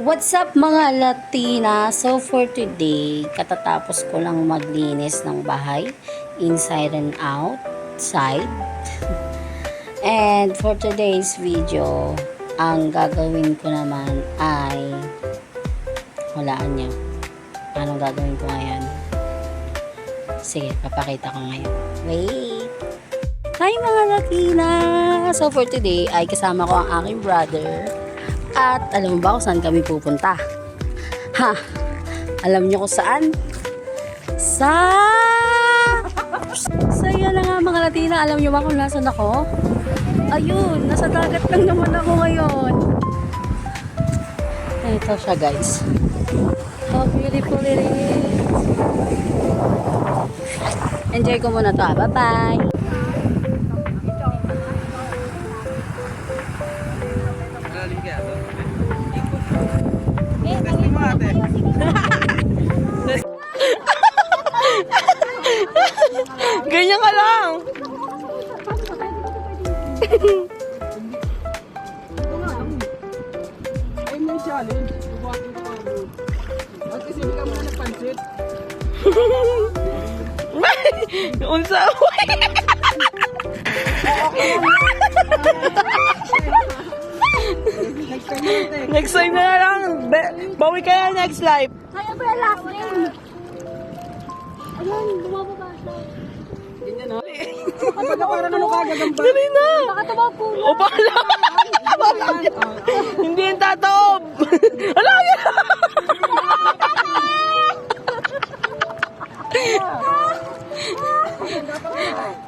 What's up mga Latina? So for today, katatapos ko lang maglinis ng bahay, inside and outside. And for today's video, ang gagawin ko naman ay walaan niyo. Anong gagawin ko ngayon? Sige, papakita ko ngayon. Wait! Hi mga Latina! So for today ay kasama ko ang aking brother. At alam mo ba kung saan kami pupunta? Ha? Alam niyo kung saan? So yan na nga mga Latina. Alam niyo ba kung nasan ako? Ayun, nasa dagat lang naman ako ngayon. Ito siya guys. How beautiful it is. Enjoy ko muna to. Bye-bye! Ganyan ka lang. Ay, may challenge. Bubuhatin ko ako. At kasi hindi ka muna nagpansit. Unsa? Next time na lang. Bawi ka na next life. Kaya ba last name? Ayun, bumababa siya. Ganyan ha? Kapag parang ano ka gagamba. Dali na. Baka tumawag po. O pala. Hindi yung tataob. Ala yan.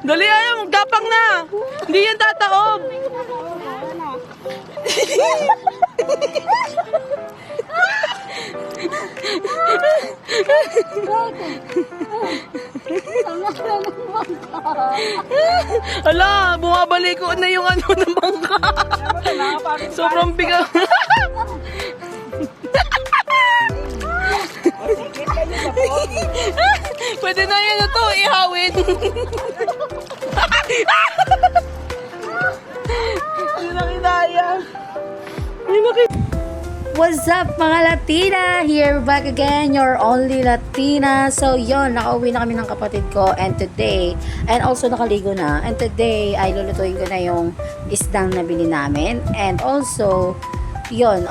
Dali ayaw, magtapang na. Hindi yan tataob. Ala, bumabalik ko na yung ano ng bangka. Sobrang bigat. Pwede na yan ito, ihawin. Hindi na kinaya. Hindi na kinaya. What's up mga Latina? Here back again, your only Latina. So yon, nakauwi na kami ng kapatid ko and today, and also nakaligo na, and today ay lulutuin ko na yung isdang nabili namin. And also, yon,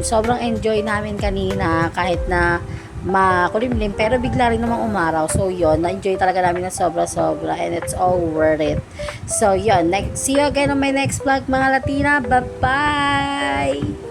sobrang enjoy namin kanina kahit na makulimlim pero bigla rin namang umaraw. So yon, na-enjoy talaga namin na sobra-sobra and it's all worth it. So yon, see you again on my next vlog mga Latina. Bye-bye!